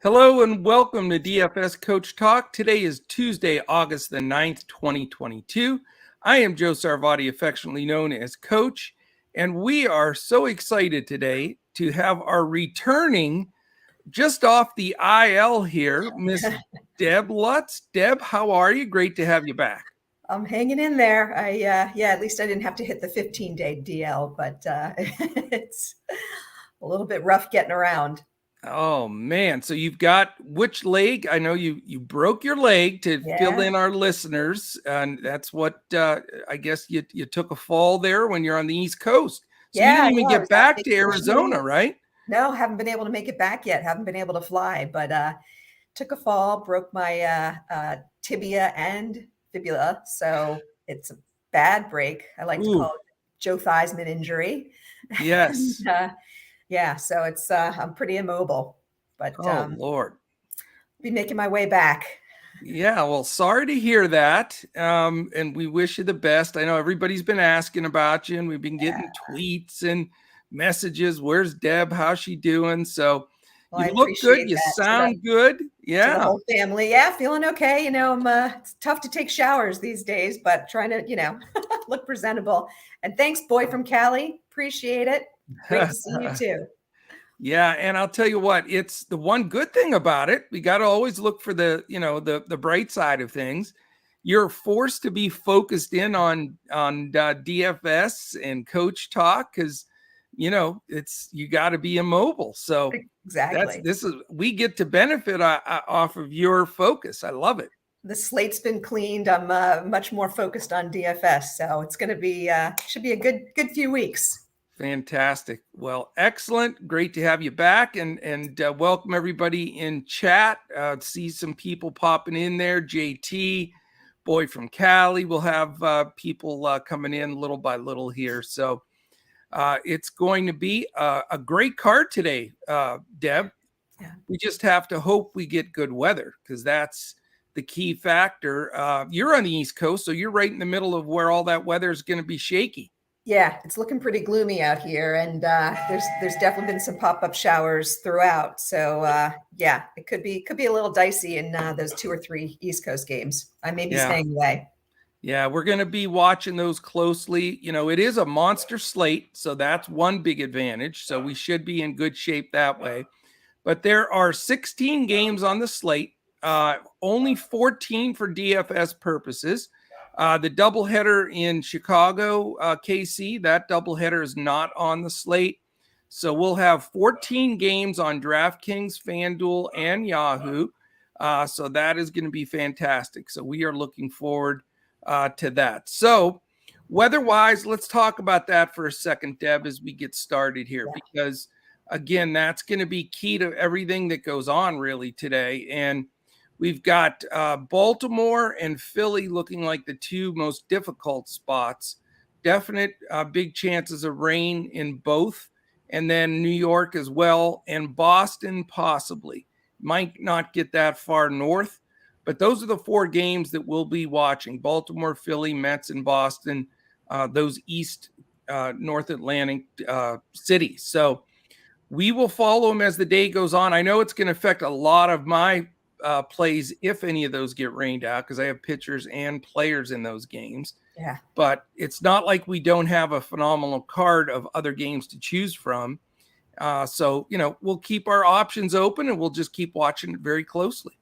Hello and welcome to DFS Coach Talk. Today is Tuesday, August the 9th, 2022. I am Joe Sarvati, affectionately known as Coach, and we are so excited today to have our returning, just off the IL here, Miss Deb Lutz. Deb, how are you? Great to have you back. I'm hanging in there. At least I didn't have to hit the 15-day DL, but it's a little bit rough getting around. Oh man, so you've got which leg? I know you broke your leg to fill in our listeners, and that's what I guess you took a fall there when you're on the East Coast. So you didn't even get back to Arizona, right? No, haven't been able to make it back yet. Haven't been able to fly, but took a fall, broke my tibia and fibula, so it's a bad break. I like to call it Joe Theismann injury. Yes. Yeah, so it's I'm pretty immobile, but Lord, be making my way back. Yeah, well, sorry to hear that, and we wish you the best. I know everybody's been asking about you, and we've been getting tweets and messages. Where's Deb? How's she doing? So you look good. You sound good. Yeah, to the whole family. Yeah, feeling okay. You know, it's tough to take showers these days, but trying to look presentable. And thanks, boy from Cali. Appreciate it. Great to see you too. Yeah, and I'll tell you what, it's the one good thing about it. We got to always look for the bright side of things. You're forced to be focused in on DFS and coach talk because you got to be immobile. So exactly, we get to benefit off of your focus. I love it. The slate's been cleaned. I'm much more focused on DFS, so it's going to be should be a good few weeks. Fantastic. Well, excellent. Great to have you back, and welcome everybody in chat. See some people popping in there. JT, boy from Cali. We'll have people coming in little by little here. So it's going to be a great card today, Deb. Yeah. We just have to hope we get good weather because that's the key factor. You're on the East Coast, so you're right in the middle of where all that weather is going to be shaky. Yeah, it's looking pretty gloomy out here, and there's definitely been some pop-up showers throughout. So it could be a little dicey in those 2 or 3 East Coast games. I may be staying away. Yeah, we're going to be watching those closely. It is a monster slate, so that's one big advantage. So we should be in good shape that way. But there are 16 games on the slate, only 14 for DFS purposes. The doubleheader in Chicago, KC, that doubleheader is not on the slate. So we'll have 14 games on DraftKings, FanDuel, and Yahoo. So that is going to be fantastic. So we are looking forward to that. So weather-wise, let's talk about that for a second, Deb, as we get started here, because, again, that's going to be key to everything that goes on really today. And we've got Baltimore and Philly looking like the 2 most difficult spots. Definite big chances of rain in both. And then New York as well, and Boston possibly. Might not get that far north, but those are the 4 games that we'll be watching. Baltimore, Philly, Mets, and Boston, those East North Atlantic cities. So we will follow them as the day goes on. I know it's going to affect a lot of my plays if any of those get rained out because I have pitchers and players in those games. Yeah. But it's not like we don't have a phenomenal card of other games to choose from. So we'll keep our options open and we'll just keep watching it very closely.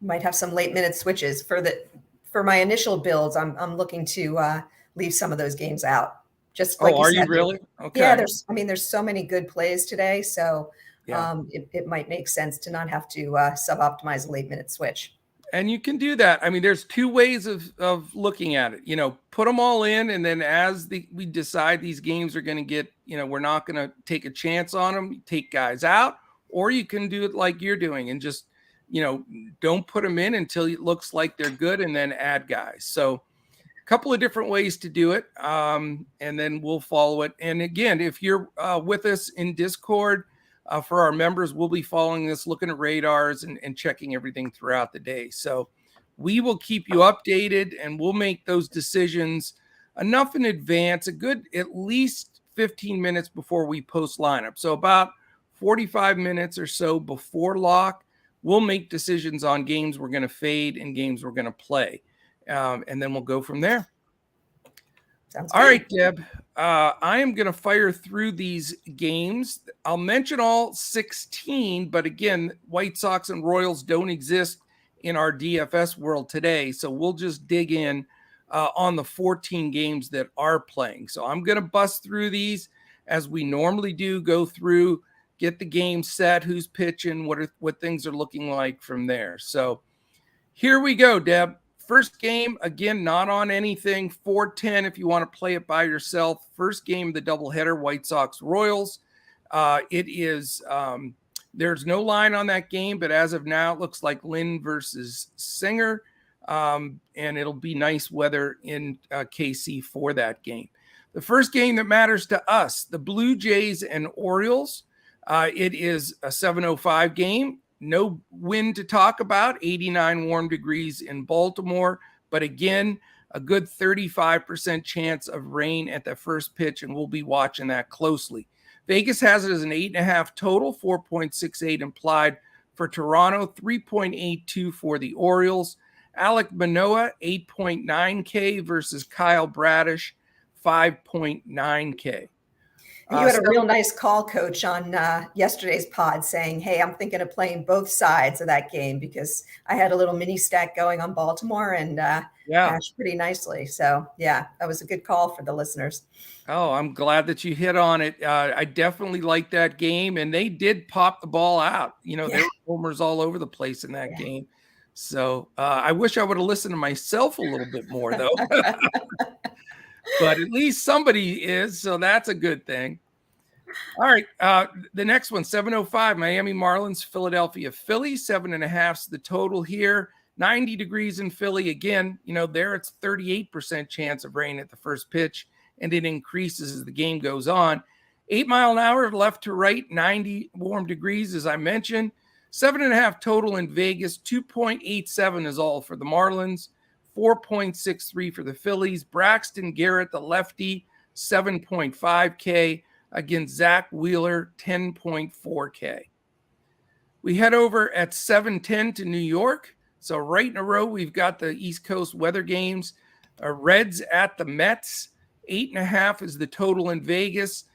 Might have some late minute switches for my initial builds. I'm looking to leave some of those games out. Just like you said, you really? Okay. Yeah, there's so many good plays today. So it might make sense to not have to sub-optimize a late minute switch. And you can do that. I mean, there's 2 ways of looking at it. Put them all in, and then as we decide these games are going to get, we're not going to take a chance on them, take guys out, or you can do it like you're doing and just, don't put them in until it looks like they're good and then add guys. So a couple of different ways to do it, and then we'll follow it. And again, if you're with us in Discord, for our members, we'll be following this, looking at radars and checking everything throughout the day. So we will keep you updated and we'll make those decisions enough in advance, a good at least 15 minutes before we post lineup. So about 45 minutes or so before lock, we'll make decisions on games we're going to fade and games we're going to play. And then we'll go from there. Sounds all good. right, Deb. I am going to fire through these games. I'll mention all 16, but again, White Sox and Royals don't exist in our DFS world today. So we'll just dig in on the 14 games that are playing. So I'm going to bust through these as we normally do, go through, get the game set, who's pitching, what things are looking like from there. So here we go, Deb. First game, again, not on anything, 410 if you want to play it by yourself. First game of the doubleheader, White Sox Royals. It is, there's no line on that game, but as of now, it looks like Lynn versus Singer. And it'll be nice weather in KC for that game. The first game that matters to us, the Blue Jays and Orioles. It is a 7:05 game. No wind to talk about, 89 warm degrees in Baltimore. But again, a good 35% chance of rain at the first pitch, and we'll be watching that closely. Vegas has it as an 8.5 total, 4.68 implied for Toronto, 3.82 for the Orioles. Alek Manoah, 8.9K versus Kyle Bradish, 5.9K. You had a real nice call, Coach, on yesterday's pod saying, hey, I'm thinking of playing both sides of that game because I had a little mini stack going on Baltimore and cashed pretty nicely. So, yeah, that was a good call for the listeners. Oh, I'm glad that you hit on it. I definitely like that game, and they did pop the ball out. You know, there were homers all over the place in that game. So I wish I would have listened to myself a little bit more, though. But at least somebody is, so that's a good thing. All right, the next one, 7:05, Miami Marlins, Philadelphia Phillies, 7.5 is the total here. 90 degrees in Philly. Again, you know, there it's 38% chance of rain at the first pitch, and it increases as the game goes on. 8 mile an hour left to right, 90 warm degrees, as I mentioned. 7.5 total in Vegas, 2.87 is all for the Marlins. 4.63 for the Phillies. Braxton Garrett, the lefty, 7.5K against Zach Wheeler, 10.4K. We head over at 7:10 to New York. So right in a row, we've got the East Coast weather games. Reds at the Mets, 8.5 is the total in Vegas.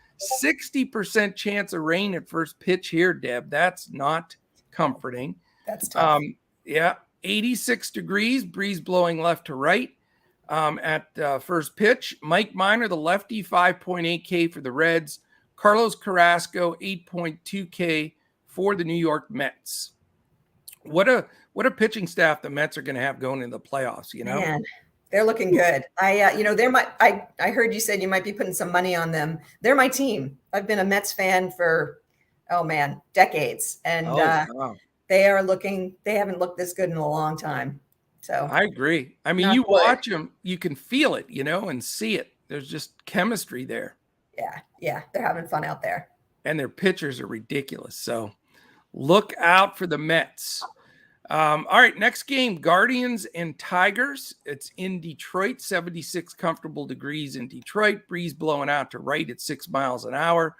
60% chance of rain at first pitch here, Deb. That's not comforting. That's tough. 86 degrees, breeze blowing left to right at first pitch. Mike Minor, the lefty, 5.8K for the Reds. Carlos Carrasco, 8.2K for the New York Mets. What a pitching staff the Mets are going to have going into the playoffs, you know? Man, they're looking good. I heard you said you might be putting some money on them. They're my team. I've been a Mets fan for, decades. And they haven't looked this good in a long time. So I agree. I mean, you watch them, you can feel it, you know, and see it. There's just chemistry there. Yeah. They're having fun out there. And their pitchers are ridiculous. So look out for the Mets. All right, next game, Guardians and Tigers. It's in Detroit, 76 comfortable degrees in Detroit. Breeze blowing out to right at 6 miles an hour.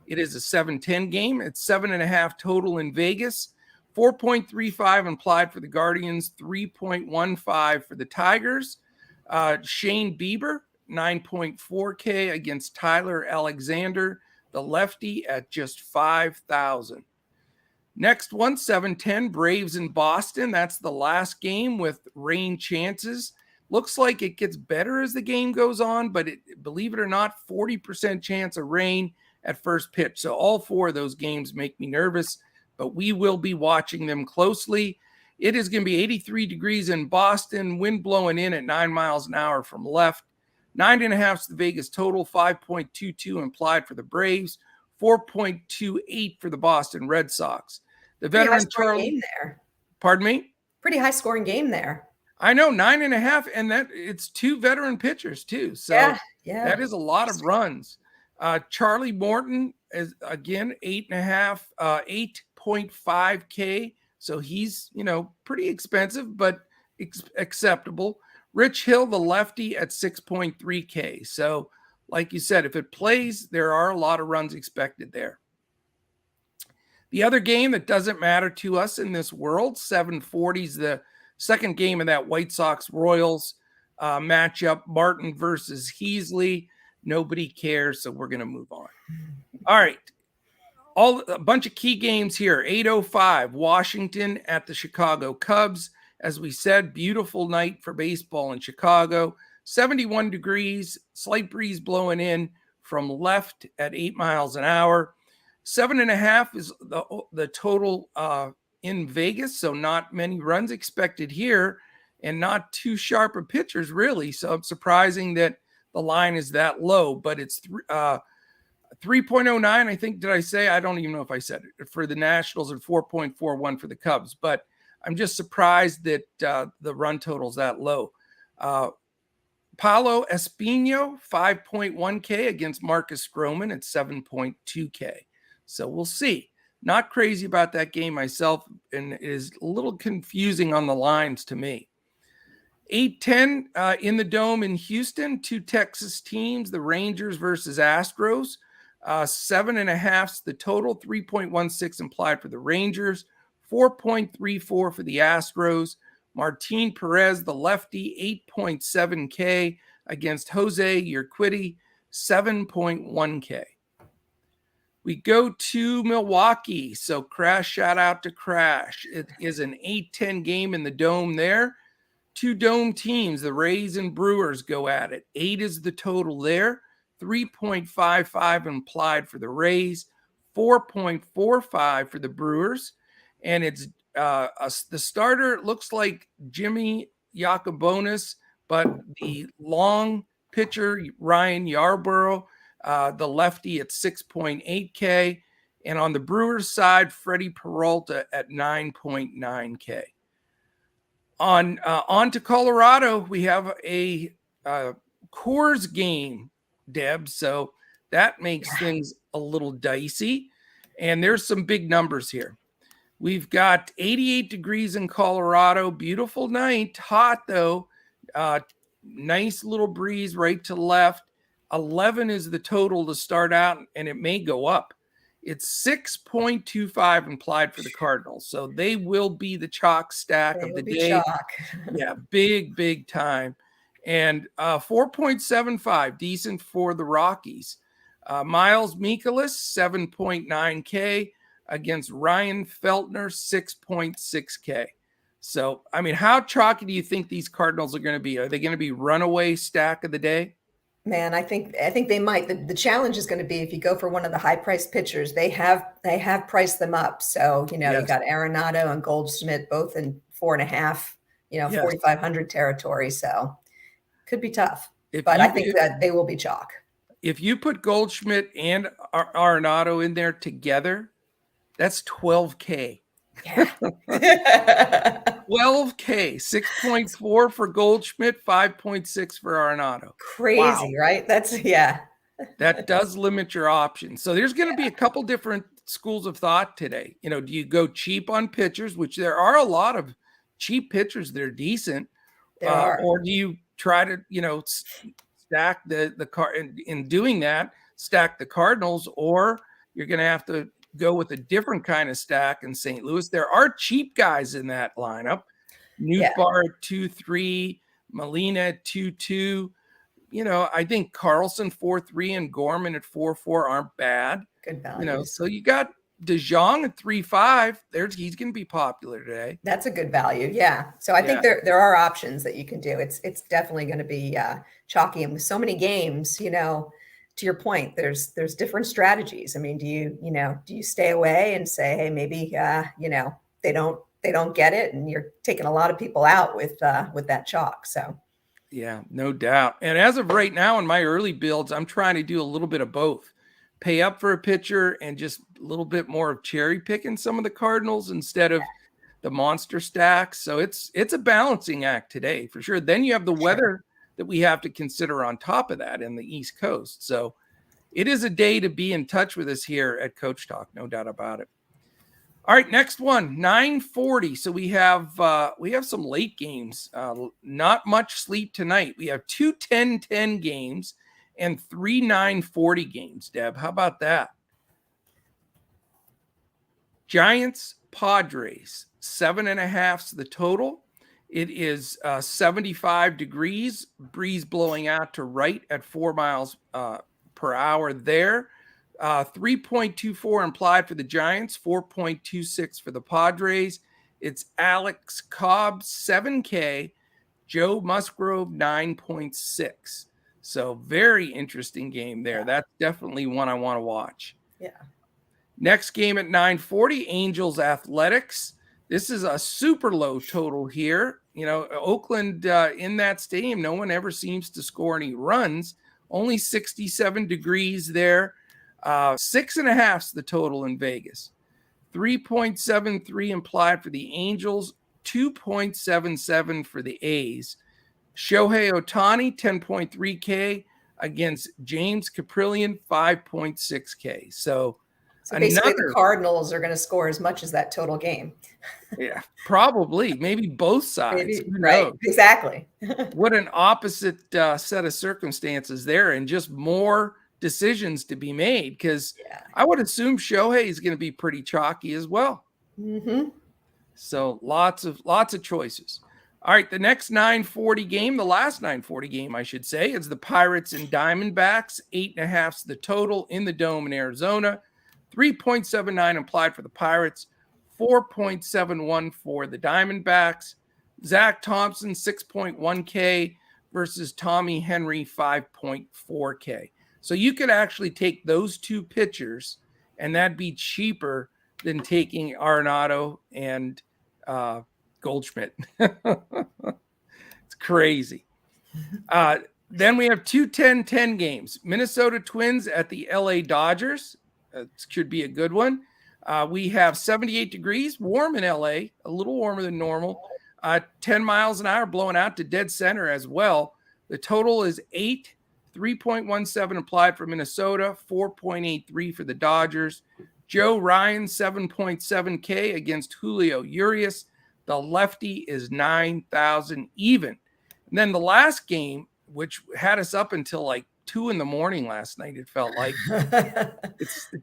It is a 7:10 game. It's 7.5 total in Vegas. 4.35 implied for the Guardians, 3.15 for the Tigers. Shane Bieber, 9.4K against Tyler Alexander, the lefty, at just 5,000. Next one, 7:10, Braves in Boston. That's the last game with rain chances. Looks like it gets better as the game goes on, but believe it or not, 40% chance of rain at first pitch. So all four of those games make me nervous, but we will be watching them closely. It is going to be 83 degrees in Boston, wind blowing in at 9 miles an hour from left. 9.5 is the Vegas total, 5.22 implied for the Braves, 4.28 for the Boston Red Sox. The veteran Charlie game there. Pardon me? Pretty high scoring game there. I know, 9.5, and that it's two veteran pitchers too. So that is a lot of runs. Charlie Morton is again 8.5, 8.5K. So he's, pretty expensive, but acceptable. Rich Hill, the lefty, at 6.3K. So like you said, if it plays, there are a lot of runs expected there. The other game that doesn't matter to us in this world, 7:40 is the second game of that White Sox-Royals matchup, Martin versus Heasley. Nobody cares, so we're going to move on. All right. A bunch of key games here. 8:05, Washington at the Chicago Cubs. As we said, beautiful night for baseball in Chicago. 71 degrees, slight breeze blowing in from left at 8 miles an hour. 7.5 is the total in Vegas, so not many runs expected here and not too sharp of pitchers, really. So it's surprising that the line is that low, but it's 3.09, I think. Did I say? I don't even know if I said it, for the Nationals, and 4.41 for the Cubs. But I'm just surprised that the run total's that low. Paulo Espino, 5.1K against Marcus Stroman at 7.2K. So we'll see. Not crazy about that game myself, and it is a little confusing on the lines to me. 8:10 in the Dome in Houston, two Texas teams, the Rangers versus Astros. 7.5 the total, 3.16 implied for the Rangers, 4.34 for the Astros. Martin Perez, the lefty, 8.7K against Jose Urquidy, 7.1K. We go to Milwaukee. So Crash, shout out to Crash. It is an 8:10 game in the Dome there. Two Dome teams, the Rays and Brewers, go at it. 8 is the total there. 3.55 implied for the Rays, 4.45 for the Brewers. And it's the starter looks like Jimmy Yacobonis, but the long pitcher, Ryan Yarbrough, the lefty at 6.8K. And on the Brewers side, Freddie Peralta at 9.9K. On to Colorado, we have a Coors game, Deb. So that makes things a little dicey. And there's some big numbers here. We've got 88 degrees in Colorado. Beautiful night. Hot, though. Nice little breeze right to left. 11 is the total to start out, and it may go up. It's 6.25 implied for the Cardinals. So they will be the chalk stack of the day. Yeah, big time. And 4.75, decent for the Rockies. Miles Mikolas, 7.9K against Ryan Feltner, 6.6K. So, I mean, how chalky do you think these Cardinals are going to be? Are they going to be runaway stack of the day? Man, I think they might. The challenge is going to be if you go for one of the high priced pitchers, they have priced them up. So, you got Arenado and Goldschmidt both in 4.5, 4,500 territory. So could be tough, but I think that they will be chalk. If you put Goldschmidt and Arenado in there together, that's 12K. Yeah. 12K, 6.4 for Goldschmidt, 5.6 for Arenado. Crazy, right? That does limit your options. So there's going to be a couple different schools of thought today. Do you go cheap on pitchers, which there are a lot of cheap pitchers that are decent, or do you try to, stack the card in doing that, stack the Cardinals, or you're going to have to go with a different kind of stack in St. Louis. There are cheap guys in that lineup. Nootbaar at 2.3, Molina at 2.2. I think Carlson 4.3 and Gorman at 4.4 aren't bad. Good value. So you got DeJong at 3.5. He's going to be popular today. That's a good value. Yeah. So I think there are options that you can do. It's definitely going to be chalky, and with so many games, to your point, there's different strategies. I mean, do you stay away and say, hey, maybe they don't get it, and you're taking a lot of people out with that chalk. So yeah, no doubt. And as of right now in my early builds, I'm trying to do a little bit of both. Pay up for a pitcher and just a little bit more of cherry picking some of the Cardinals instead of the monster stacks. So it's a balancing act today for sure. Then you have the weather that we have to consider on top of that in the East Coast. So it is a day to be in touch with us here at Coach Talk, no doubt about it. All right, next one, 9:40. So we have some late games. Not much sleep tonight. We have 2 10-10 games and 3 9:40 games. Deb, how about that? Giants, Padres, 7.5's the total. It is 75 degrees, breeze blowing out to right at 4 miles per hour there. 3.24 implied for the Giants, 4.26 for the Padres. It's Alex Cobb, 7K, Joe Musgrove, 9.6. So very interesting game there. Yeah. That's definitely one I want to watch. Yeah. Next game at 9:40, Angels Athletics. This is a super low total here. You know, Oakland in that stadium, no one ever seems to score any runs. Only 67 degrees there. 6.5's the total in Vegas. 3.73 implied for the Angels, 2.77 for the A's. Shohei Ohtani, 10.3K against James Caprillion, 5.6K. So basically the Cardinals are going to score as much as that total game. Yeah, probably. Maybe both sides. Maybe, right. Exactly. What an opposite set of circumstances there, and just more decisions to be made, because I would assume Shohei is going to be pretty chalky as well. Mm-hmm. So lots of choices. All right, the next 9:40 game, the last 9:40 game, I should say, is the Pirates and Diamondbacks. 8.5's the total in the Dome in Arizona. 3.79 implied for the Pirates. 4.71 for the Diamondbacks. Zach Thompson, 6.1K versus Tommy Henry, 5.4K. So you could actually take those two pitchers, and that'd be cheaper than taking Arenado and Goldschmidt. It's crazy. Then we have two 10-10 games. Minnesota Twins at the LA Dodgers. Should be a good one. We have 78 degrees, warm in LA, a little warmer than normal. 10 miles an hour blowing out to dead center as well. The total is 8, 3.17 implied for Minnesota, 4.83 for the Dodgers. Joe Ryan, 7.7K against Julio Urias. The lefty is 9,000 even. And then the last game, which had us up until like 2 a.m. last night, it felt like.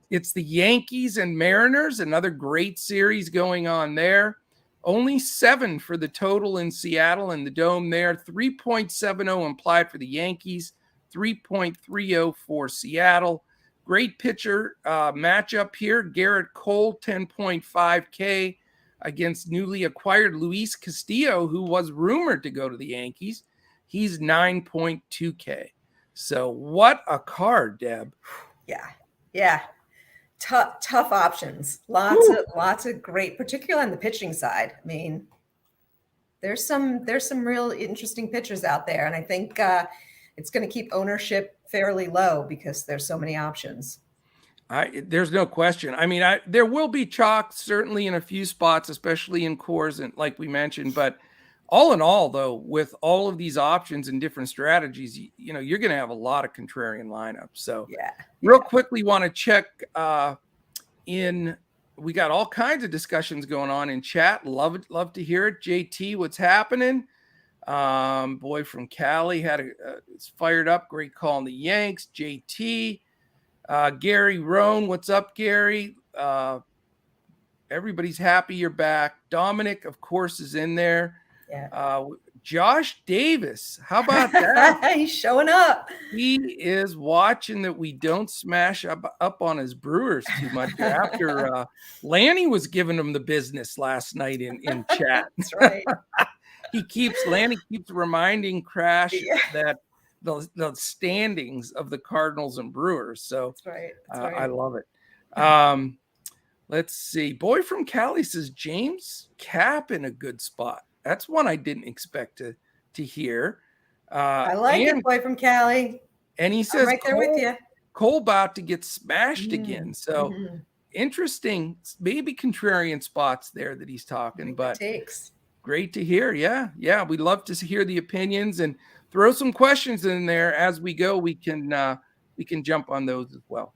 It's the Yankees and Mariners, another great series going on there. Only 7 for the total in Seattle and the Dome there. 3.70 implied for the Yankees, 3.30 for Seattle. Great pitcher matchup here. Garrett Cole, 10.5K against newly acquired Luis Castillo, who was rumored to go to the Yankees. He's 9.2K. So what a card, Deb. Yeah. Tough options. Lots of great, particularly on the pitching side. I mean, there's some real interesting pitchers out there, and I think it's going to keep ownership fairly low because there's so many options. There's no question. I mean, there will be chalk certainly in a few spots, especially in cores, and like we mentioned, but all in all, though, with all of these options and different strategies, you know, you're going to have a lot of contrarian lineups. So real quickly, want to check we got all kinds of discussions going on in chat. Love to hear it. JT, what's happening? Boy from Cali is fired up. Great call on the Yanks. JT, Gary Roan, what's up, Gary? Everybody's happy you're back. Dominic, of course, is in there. Josh Davis, how about that? He's showing up. He is watching that we don't smash up on his Brewers too much after Lanny was giving him the business last night in chat. That's right. Lanny keeps reminding Crash that the standings of the Cardinals and Brewers. So that's right. I love it. Let's see. Boy from Cali says James Cap in a good spot. That's one I didn't expect to hear. I like it, boy from Cali. And he says, I'm right there with you. Cole about to get smashed again. So interesting, maybe contrarian spots there that he's talking, but great to hear. Yeah. We'd love to hear the opinions and throw some questions in there as we go. We can jump on those as well.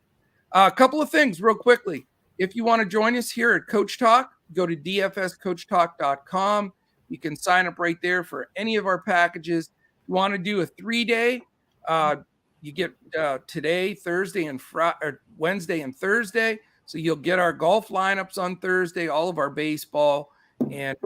A couple of things real quickly. If you want to join us here at Coach Talk, go to dfscoachtalk.com. You can sign up right there for any of our packages. You want to do a 3-day, you get today, Thursday, and Wednesday and Thursday. So you'll get our golf lineups on Thursday, all of our baseball, and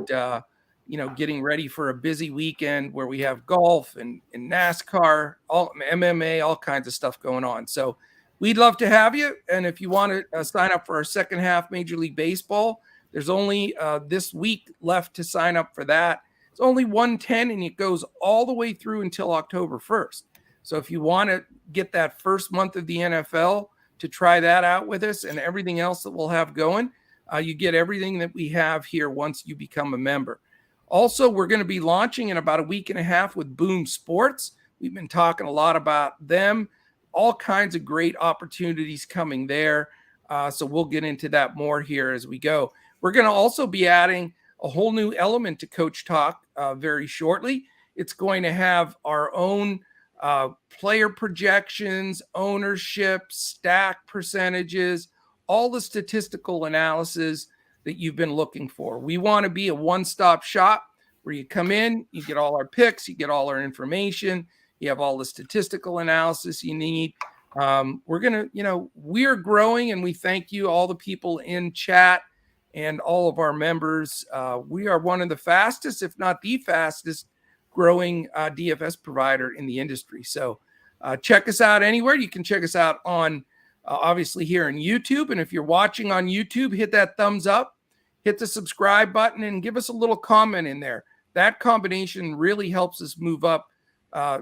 getting ready for a busy weekend where we have golf and NASCAR, all MMA, all kinds of stuff going on. So we'd love to have you. And if you want to sign up for our second half Major League Baseball, there's only this week left to sign up for that. It's only $110, and it goes all the way through until October 1st. So if you want to get that first month of the NFL to try that out with us and everything else that we'll have going, you get everything that we have here once you become a member. Also, we're going to be launching in about a week and a half with Boom Sports. We've been talking a lot about them, all kinds of great opportunities coming there. So we'll get into that more here as we go. We're going to also be adding a whole new element to Coach Talk very shortly. It's going to have our own player projections, ownership, stack percentages, all the statistical analysis that you've been looking for. We want to be a one-stop shop where you come in, you get all our picks, you get all our information, you have all the statistical analysis you need. We're growing, and we thank you, all the people in chat and all of our members. We are one of the fastest, if not the fastest, growing DFS provider in the industry. So check us out anywhere. You can check us out on obviously here on YouTube. And if you're watching on YouTube, hit that thumbs up, hit the subscribe button, and give us a little comment in there. That combination really helps us move up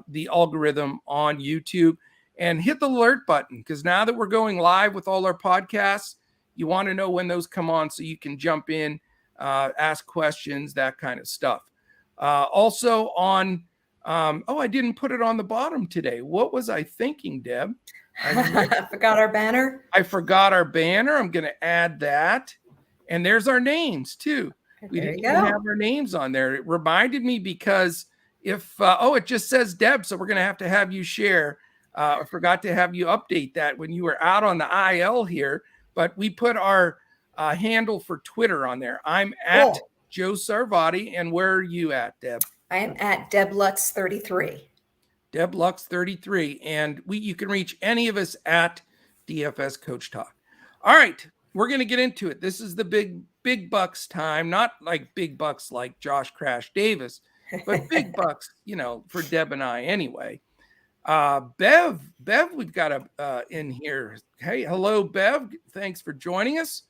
the algorithm on YouTube. And hit the alert button, because now that we're going live with all our podcasts, you want to know when those come on so you can jump in, ask questions, that kind of stuff. Also on, I didn't put it on the bottom today. What was I thinking, Deb? I forgot our banner. I forgot our banner. I'm going to add that. And there's our names too. We didn't even have our names on there. It reminded me because it just says Deb, so we're going to have you share. I forgot to have you update that when you were out on the IL here, but we put our handle for Twitter on there. I'm at Joe Sarvati, and where are you at, Deb? I am at DebLux33. DebLux33, and you can reach any of us at DFS Coach Talk. All right, we're going to get into it. This is the big bucks time, not like big bucks like Josh Crash Davis, but big bucks, for Deb and I anyway. Bev, we've got in here. Hey, hello, Bev. Thanks for joining us.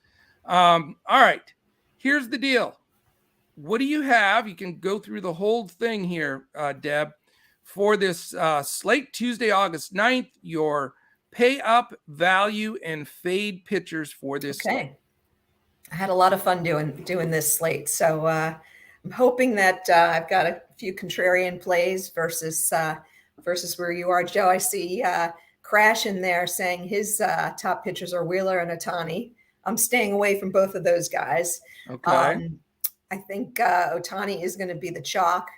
All right, here's the deal. What do you have? You can go through the whole thing here, Deb, for this Slate Tuesday, August 9th, your pay up, value, and fade pitchers for this slate. I had a lot of fun doing this slate. So I'm hoping that I've got a few contrarian plays versus where you are, Joe. I see Crash in there saying his top pitchers are Wheeler and Ohtani. I'm staying away from both of those guys. Okay. I think Ohtani is going to be the chalk,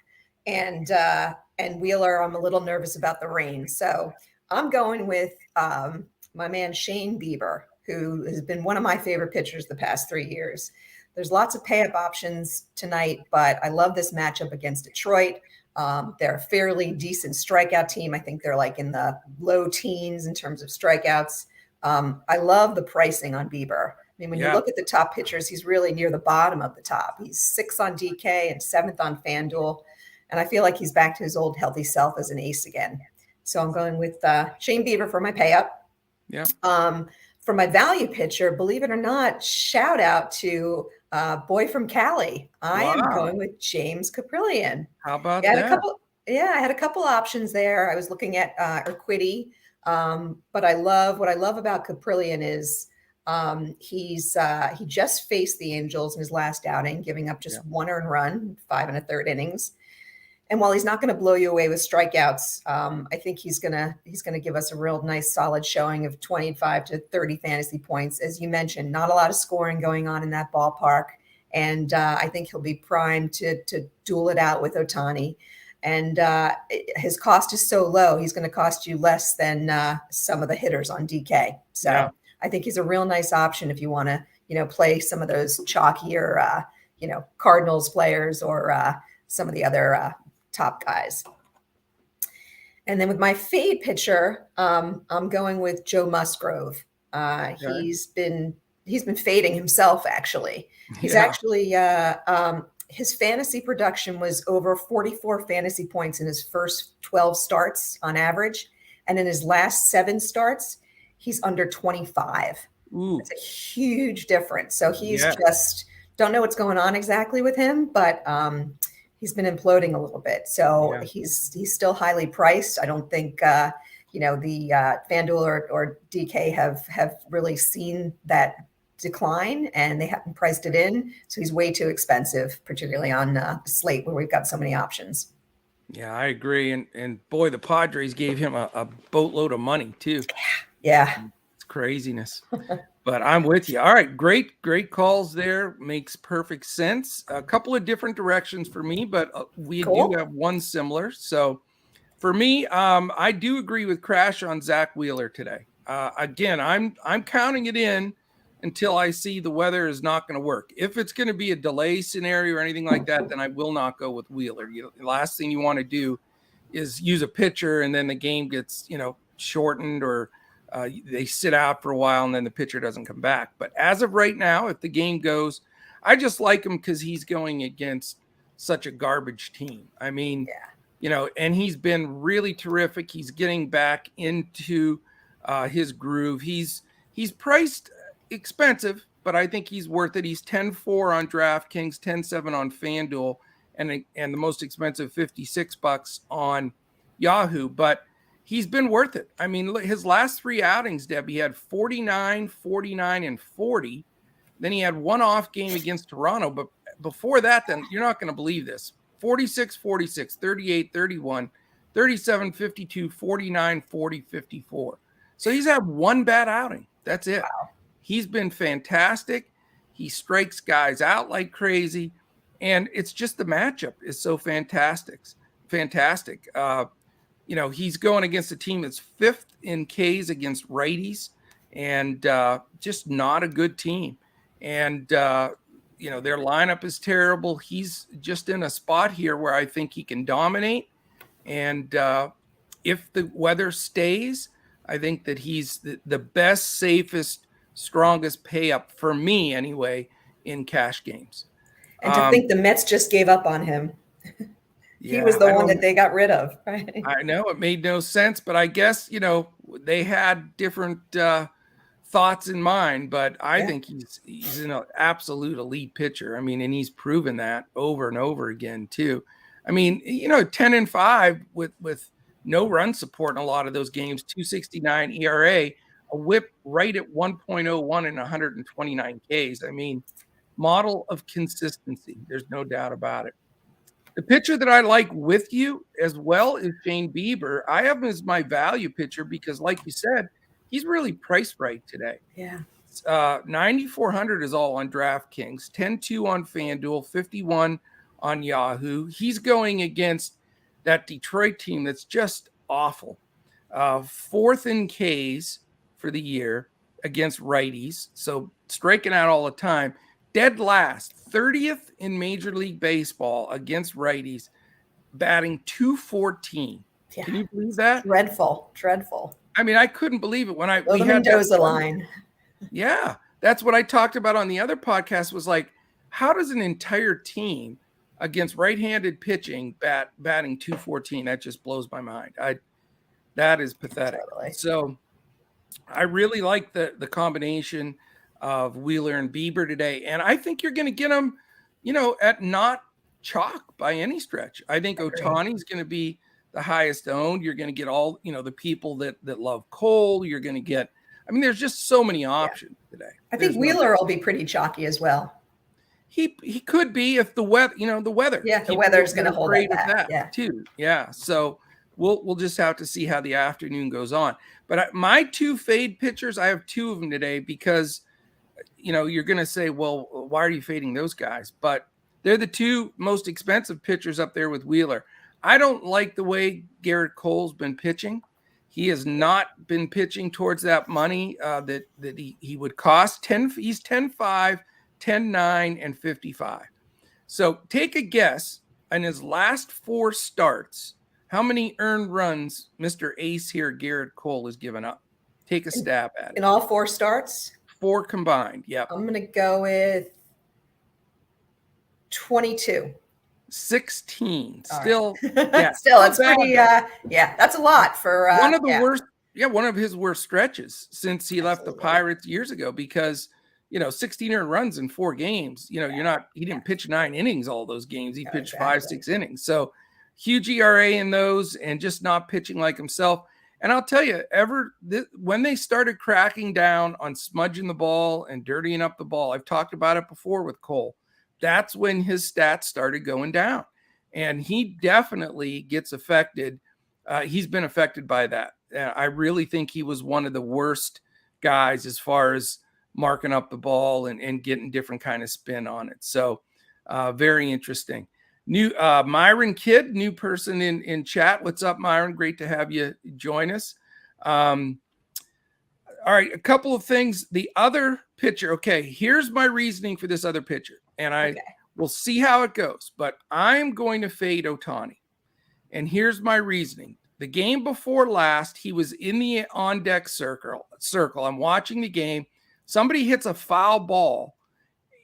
and Wheeler, I'm a little nervous about the rain. So I'm going with my man Shane Bieber, who has been one of my favorite pitchers the past 3 years. There's lots of pay-up options tonight, but I love this matchup against Detroit. They're a fairly decent strikeout team. I think they're like in the low teens in terms of strikeouts. I love the pricing on Bieber. I mean, when you look at the top pitchers, he's really near the bottom of the top. He's 6th on DK and 7th on FanDuel. And I feel like he's back to his old healthy self as an ace again. So I'm going with Shane Bieber for my pay up. Yeah. For my value pitcher, believe it or not, shout out to boy from Cali. I am going with James Caprillion. How about that? I had a couple options there. I was looking at Urquidy. But what I love about Caprillion is he just faced the Angels in his last outing, giving up just one earned run, 5 1/3 innings. And while he's not going to blow you away with strikeouts, I think he's gonna give us a real nice solid showing of 25 to 30 fantasy points. As you mentioned, not a lot of scoring going on in that ballpark. And I think he'll be primed to duel it out with Ohtani. And his cost is so low, he's going to cost you less than some of the hitters on DK. So I think he's a real nice option if you want to, play some of those chalkier, Cardinals players or some of the other top guys. And then with my fade pitcher, I'm going with Joe Musgrove. He's been he's been fading himself. Actually, he's actually his fantasy production was over 44 fantasy points in his first 12 starts on average, and in his last 7 starts, he's under 25. Ooh. It's a huge difference. So he's just don't know what's going on exactly with him, but he's been imploding a little bit. So he's still highly priced. I don't think the FanDuel or DK have really seen that decline, and they haven't priced it in. So he's way too expensive, particularly on Slate where we've got so many options. Yeah, I agree. And boy, the Padres gave him a boatload of money too. Yeah. It's craziness. But I'm with you. All right, great calls there. Makes perfect sense. A couple of different directions for me, but we do have one similar. So for me, I do agree with Crash on Zach Wheeler today. Again, I'm counting it in until I see the weather is not going to work. If it's going to be a delay scenario or anything like that, then I will not go with Wheeler. The last thing you want to do is use a pitcher and then the game gets shortened or they sit out for a while and then the pitcher doesn't come back. But as of right now, if the game goes, I just like him because he's going against such a garbage team. I mean, and he's been really terrific. He's getting back into his groove. He's priced expensive, but I think he's worth it. He's 10-4 on DraftKings, 10-7 on FanDuel, and the most expensive $56 on Yahoo. But he's been worth it. I mean, his last 3 outings, Deb, he had 49, 49, and 40. Then he had one off game against Toronto. But before that, then you're not going to believe this. 46, 46, 38, 31, 37, 52, 49, 40, 54. So he's had one bad outing. That's it. Wow. He's been fantastic. He strikes guys out like crazy. And it's just the matchup is so fantastic. He's going against a team that's 5th in Ks against righties and just not a good team. And, their lineup is terrible. He's just in a spot here where I think he can dominate. And if the weather stays, I think that he's the best, safest, strongest pay up for me anyway in cash games. And to think the Mets just gave up on him. He was the one that they got rid of, right? I know it made no sense, but I guess, they had different thoughts in mind, but I think he's an absolute elite pitcher. I mean, and he's proven that over and over again too. I mean, 10-5 with no run support in a lot of those games, 2.69 ERA, a whip right at 1.01 and 129 Ks. I mean, model of consistency. There's no doubt about it. The pitcher that I like with you as well is Shane Bieber. I have him as my value pitcher because, like you said, he's really priced right today. Yeah. 9,400 is all on DraftKings, 10-2 on FanDuel, 51 on Yahoo. He's going against that Detroit team that's just awful. 4th in Ks for the year against righties, so striking out all the time. Dead last, 30th in Major League Baseball against righties, batting .214. Yeah. Can you believe that? Dreadful. I mean, I couldn't believe it when we had Mendoza line. Yeah, that's what I talked about on the other podcast. Was like, how does an entire team against right-handed pitching batting .214? That just blows my mind. That is pathetic. Totally. So I really like the combination of Wheeler and Bieber today. And I think you're going to get them, at not chalk by any stretch. I think Ohtani's going to be the highest owned. You're going to get all, the people that love Cole. You're going to get, there's just so many options today. I think Wheeler will be pretty chalky as well. He could be if the weather, the weather. Yeah, the weather's going to hold that too. Yeah. So we'll just have to see how the afternoon goes on. But my 2 fade pitchers, I have 2 of them today because you're going to say, well, why are you fading those guys? But they're the 2 most expensive pitchers up there with Wheeler. I don't like the way Garrett Cole's been pitching. He has not been pitching towards that money that he would cost. He's 10-5, 10-9, and 55. So take a guess in his last 4 starts, how many earned runs Mr. Ace here, Garrett Cole, has given up? Take a stab at it. In all 4 starts? 4 combined. Yep. I'm going to go with 22. 16. All Still, right. yeah. Still, not it's bad, pretty, though. yeah, that's a lot for One of the yeah, worst, one of his worst stretches since he left the absolutely. Pirates years ago because, 16 earned runs in 4 games. He didn't pitch 9 innings all those games. He No, pitched exactly. 5-6 innings. So huge ERA in those and just not pitching like himself. And I'll tell you, when they started cracking down on smudging the ball and dirtying up the ball, I've talked about it before with Cole. That's when his stats started going down. And he definitely gets affected. He's been affected by that. I really think he was one of the worst guys as far as marking up the ball and getting different kind of spin on it. So very interesting. New Myron Kidd, new person in chat. What's up, Myron? Great to have you join us. All right, a couple of things. The other pitcher. Okay, here's my reasoning for this other pitcher, and we'll see how it goes. But I'm going to fade Ohtani, and here's my reasoning. The game before last, he was in the on-deck circle. I'm watching the game. Somebody hits a foul ball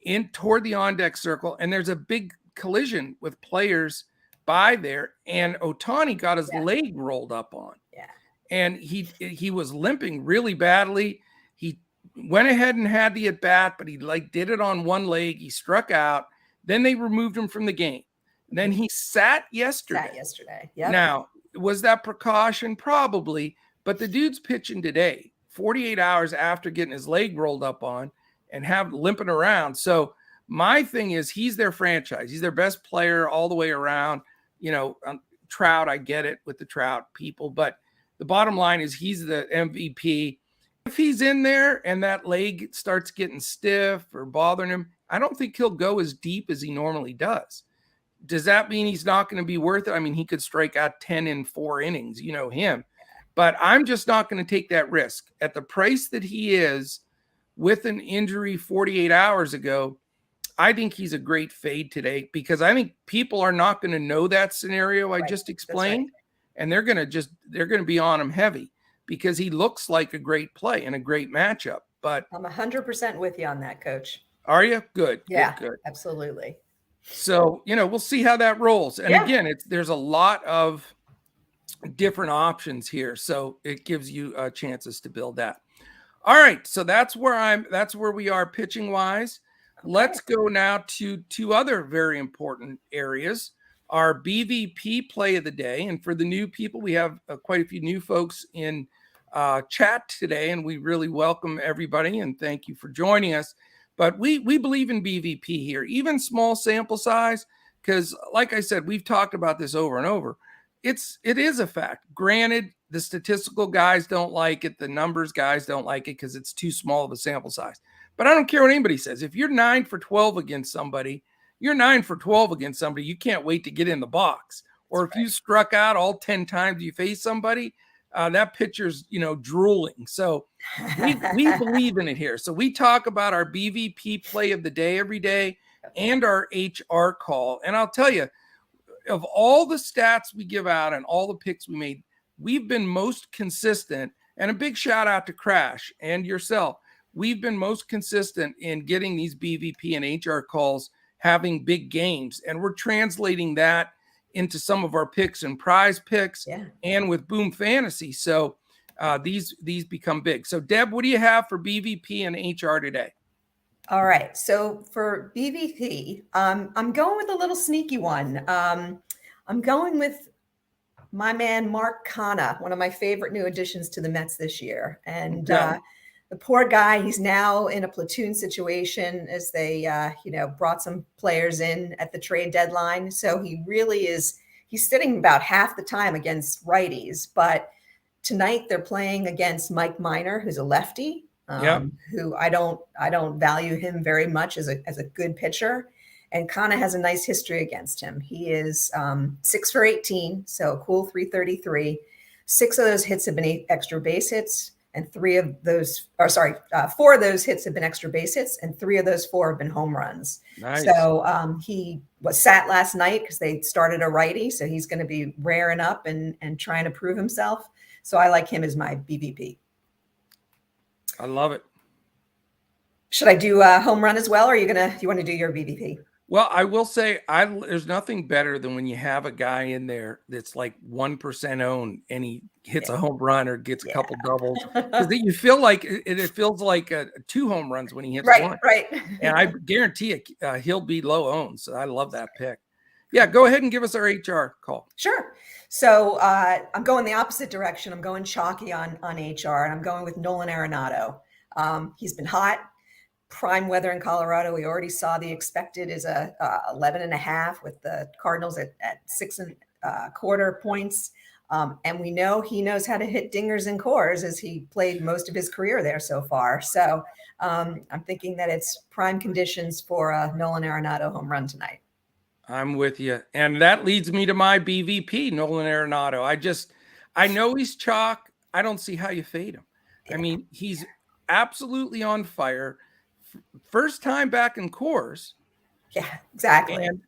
in toward the on-deck circle, and there's a big collision with players by there, and Ohtani got his leg rolled up on. Yeah. And he was limping really badly. He went ahead and had the at-bat, but he did it on one leg. He struck out. Then they removed him from the game. Then he sat yesterday. Yep. Now, was that precaution? Probably. But the dude's pitching today, 48 hours after getting his leg rolled up on and limping around. So my thing is he's their franchise. He's their best player all the way around. Trout, I get it with the Trout people. But the bottom line is he's the MVP. If he's in there and that leg starts getting stiff or bothering him, I don't think he'll go as deep as he normally does. Does that mean he's not going to be worth it? I mean, he could strike out 10 in 4 innings, him. But I'm just not going to take that risk. At the price that he is with an injury 48 hours ago, I think he's a great fade today because I think people are not going to know that scenario I just explained. And they're going to be on him heavy because he looks like a great play and a great matchup. But I'm 100% with you on that, Coach. Are you? Good. Yeah, good. Absolutely. So, we'll see how that rolls. And again, there's a lot of different options here. So it gives you chances to build that. All right. So that's where we are pitching wise. Okay. Let's go now to 2 other very important areas. Our BVP play of the day. And for the new people, we have quite a few new folks in chat today, and we really welcome everybody and thank you for joining us. But we believe in BVP here, even small sample size, because like I said, we've talked about this over and over. It is a fact. Granted, the statistical guys don't like it. The numbers guys don't like it because it's too small of a sample size. But I don't care what anybody says. If you're 9 for 12 against somebody, you're 9 for 12 against somebody. You can't wait to get in the box. Or if you struck out all 10 times you face somebody, that pitcher's, drooling. So we believe in it here. So we talk about our BVP play of the day every day and our HR call. And I'll tell you, of all the stats we give out and all the picks we made, we've been most consistent. And a big shout out to Crash and yourself. We've been most consistent in getting these BVP and HR calls having big games. And we're translating that into some of our picks and PrizePicks and with Boom Fantasy. So these become big. So Deb, what do you have for BVP and HR today? All right. So for BVP, I'm going with a little sneaky one. I'm going with my man, Mark Canha, one of my favorite new additions to the Mets this year. And the poor guy, he's now in a platoon situation as they, brought some players in at the trade deadline. So he really he's sitting about half the time against righties. But tonight they're playing against Mike Minor, who's a lefty, who I don't value him very much as a good pitcher. And Canha has a nice history against him. He is 6 for 18, so a cool 333. 6 of those hits have been extra base hits, and 4 of those hits have been extra base hits, and 3 of those 4 have been home runs. Nice. So he was sat last night because they started a righty, so he's going to be raring up and trying to prove himself. So I like him as my BVP. I love it. Should I do a home run as well, or you want to do your BVP? Well, I will say there's nothing better than when you have a guy in there that's like 1% owned and he hits a home run or gets a couple doubles, because you feel like it feels like 2 home runs when he hits one. Right. And I guarantee he'll be low owned. So I love that pick. Yeah, go ahead and give us our HR call. Sure. So I'm going the opposite direction. I'm going chalky on HR, and I'm going with Nolan Arenado. He's been hot. Prime weather in Colorado. We already saw the expected is a 11.5 with the Cardinals at 6.25 points. And we know he knows how to hit dingers and cores, as he played most of his career there so far. So I'm thinking that it's prime conditions for a Nolan Arenado home run tonight. I'm with you. And that leads me to my BVP, Nolan Arenado. I know he's chalk. I don't see how you fade him. I mean, he's absolutely on fire. First time back in cores. Yeah, exactly. And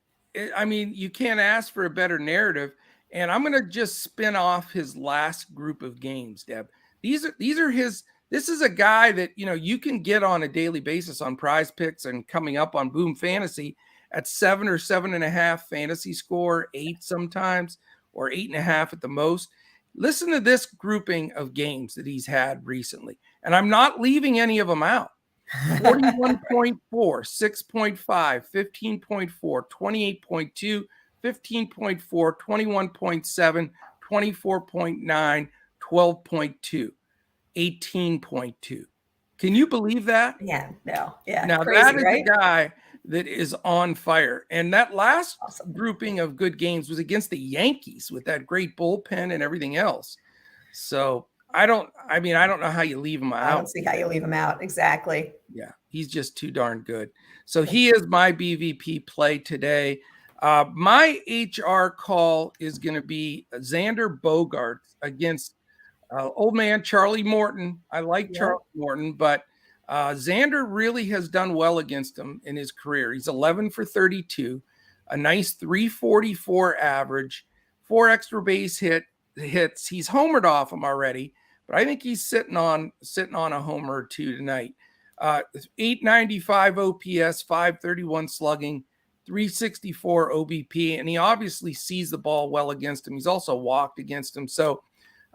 I mean, you can't ask for a better narrative. And I'm going to just spin off his last group of games, Deb. This is a guy that, you can get on a daily basis on PrizePicks and coming up on Boom Fantasy at 7 or 7.5 fantasy score, 8 sometimes, or 8.5 at the most. Listen to this grouping of games that he's had recently. And I'm not leaving any of them out. 41.4, 6.5, 15.4, 28.2, 15.4, 21.7, 24.9, 12.2, 18.2. Can you believe that? Yeah, no. Yeah. Now crazy, that is right? a guy that is on fire. And that last grouping of good games was against the Yankees with that great bullpen and everything else. So I don't know how you leave him out. I don't see how you leave him out. Exactly. Yeah, he's just too darn good. So he is my BVP play today. My HR call is going to be Xander Bogaerts against old man Charlie Morton. I like Charlie Morton, but Xander really has done well against him in his career. He's 11 for 32, a nice 344 average, 4 extra base hits. He's homered off him already, but I think he's sitting on a homer or two tonight. 895 OPS, 531 slugging, 364 OBP, and he obviously sees the ball well against him. He's also walked against him. So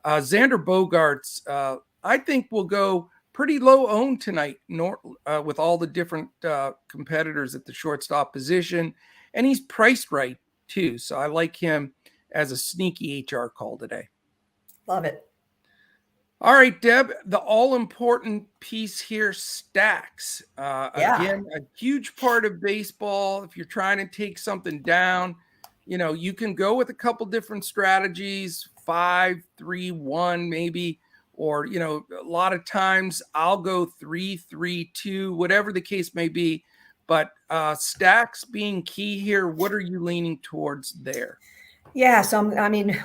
Xander Bogaerts, I think, will go pretty low owned tonight with all the different competitors at the shortstop position, and he's priced right too. So I like him as a sneaky HR call today. Love it. All right, Deb, the all-important piece here, stacks. Again, a huge part of baseball. If you're trying to take something down, you can go with a couple different strategies, 5, 3, 1 maybe, or, a lot of times I'll go 3, 3, 2, whatever the case may be. But stacks being key here, what are you leaning towards there? Yeah, so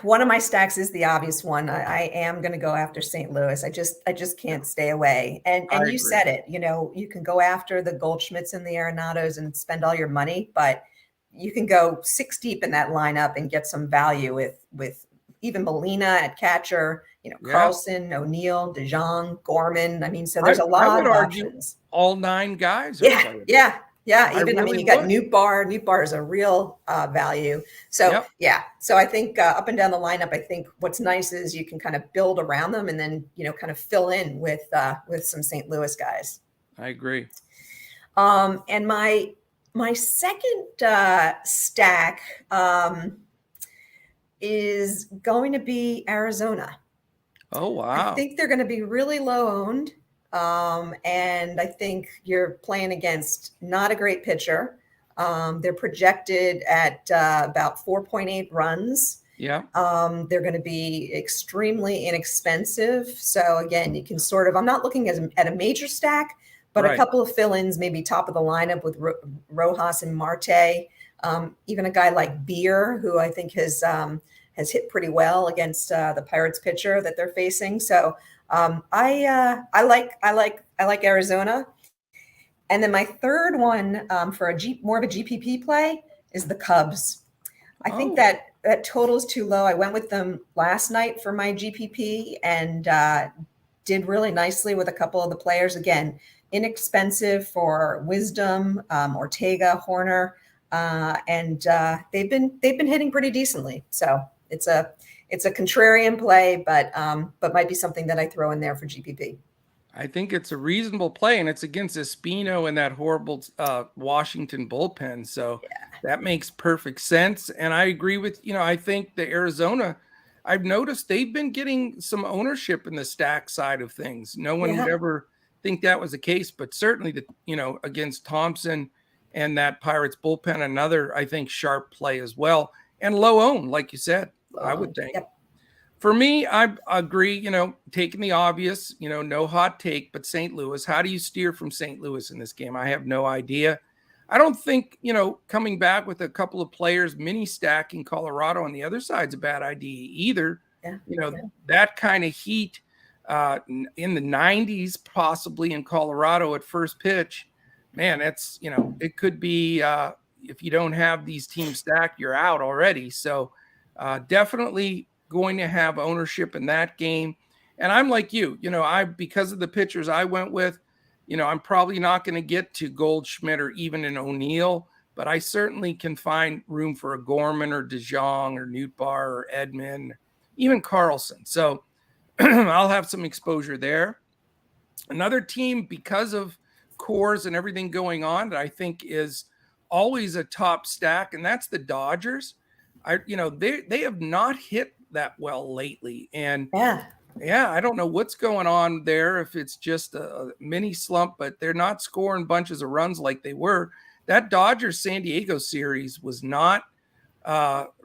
one of my stacks is the obvious one. I am going to go after St. Louis. I just can't stay away. And you said it. You can go after the Goldschmidts and the Arenados and spend all your money, but you can go 6 deep in that lineup and get some value with even Molina at catcher. Carlson, O'Neill, DeJong, Gorman. So there's a lot of options. All 9 guys. Yeah, you got Nootbaar. Nootbaar is a real value. So So I think up and down the lineup, I think what's nice is you can kind of build around them and then kind of fill in with some St. Louis guys. I agree. And my second stack is going to be Arizona. Oh wow! I think they're going to be really low owned. And I think you're playing against not a great pitcher. They're projected at about 4.8 runs. Yeah. They're going to be extremely inexpensive. So again, you can I'm not looking at a major stack, but a couple of fill-ins, maybe top of the lineup with Rojas and Marte. Even a guy like Beer, who I think has hit pretty well against the Pirates pitcher that they're facing. So I like Arizona. And then my third one for more of a GPP play is the Cubs. I think that total is too low. I went with them last night for my GPP and did really nicely with a couple of the players. Again, inexpensive for Wisdom, Ortega, Horner, and they've been hitting pretty decently. So it's a contrarian play, but might be something that I throw in there for GPP. I think it's a reasonable play, and it's against Espino and that horrible Washington bullpen. So that makes perfect sense. And I agree with, I think the Arizona, I've noticed they've been getting some ownership in the stack side of things. No one would ever think that was the case, but certainly against Thompson and that Pirates bullpen, another, I think, sharp play as well. And low own, like you said, I would think. Yep. For me, I agree, taking the obvious, no hot take, but St. Louis, how do you steer from St. Louis in this game? I have no idea. I don't think, coming back with a couple of players, mini stacking Colorado on the other side's a bad idea either. That kind of heat in the 90s, possibly in Colorado at first pitch, man, that's, it could be, if you don't have these teams stacked, you're out already. So definitely going to have ownership in that game. And I'm like you, because of the pitchers I went with, I'm probably not going to get to Goldschmidt or even an O'Neill, but I certainly can find room for a Gorman or DeJong or Nootbaar or Edman, even Carlson. So I'll have some exposure there. Another team, because of cores and everything going on, that I think is always a top stack, and that's the Dodgers. They have not hit that well lately, and I don't know what's going on there, if it's just a mini slump, but they're not scoring bunches of runs like they were. That Dodgers San Diego series was not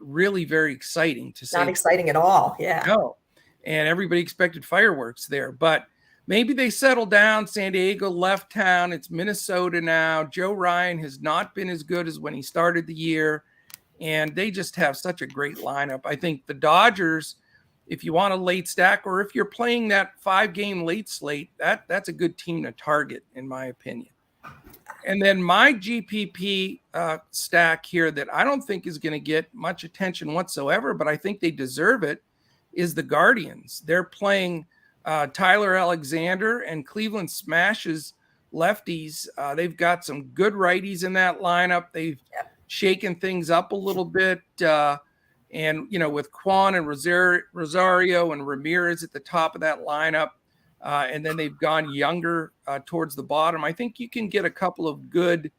really very exciting, to say. Not exciting at all. No, and everybody expected fireworks there, but maybe they settle down. San Diego left town. It's Minnesota now. Joe Ryan has not been as good as when he started the year, and they just have such a great lineup. I think the Dodgers, if you want a late stack, or if you're playing that 5-game late slate, that's a good team to target, in my opinion. And then my GPP stack here that I don't think is going to get much attention whatsoever, but I think they deserve it, is the Guardians. They're playing Tyler Alexander, and Cleveland smashes lefties. They've got some good righties in that lineup. They've shaken things up a little bit. And, with Kwan and Rosario and Ramirez at the top of that lineup, and then they've gone younger towards the bottom, I think you can get a couple of good,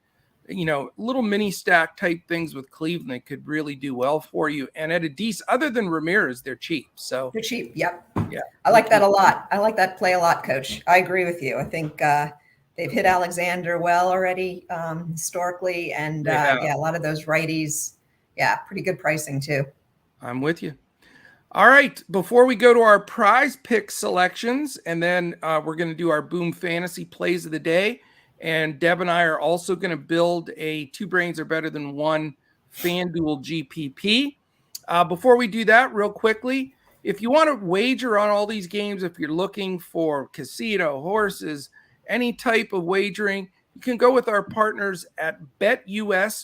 little mini stack type things with Cleveland that could really do well for you. And at a decent, other than Ramirez, they're cheap. So they're cheap. Yep. Yeah. I like that a lot. I like that play a lot, Coach. I agree with you. I think they've hit Alexander well already historically. And a lot of those righties. Yeah. Pretty good pricing too. I'm with you. All right. Before we go to our prize pick selections, and then we're going to do our Boom Fantasy plays of the day. And Deb and I are also going to build a Two Brains Are Better Than One FanDuel GPP. Before we do that, real quickly, if you want to wager on all these games, if you're looking for casino, horses, any type of wagering, you can go with our partners at betus.com.pa.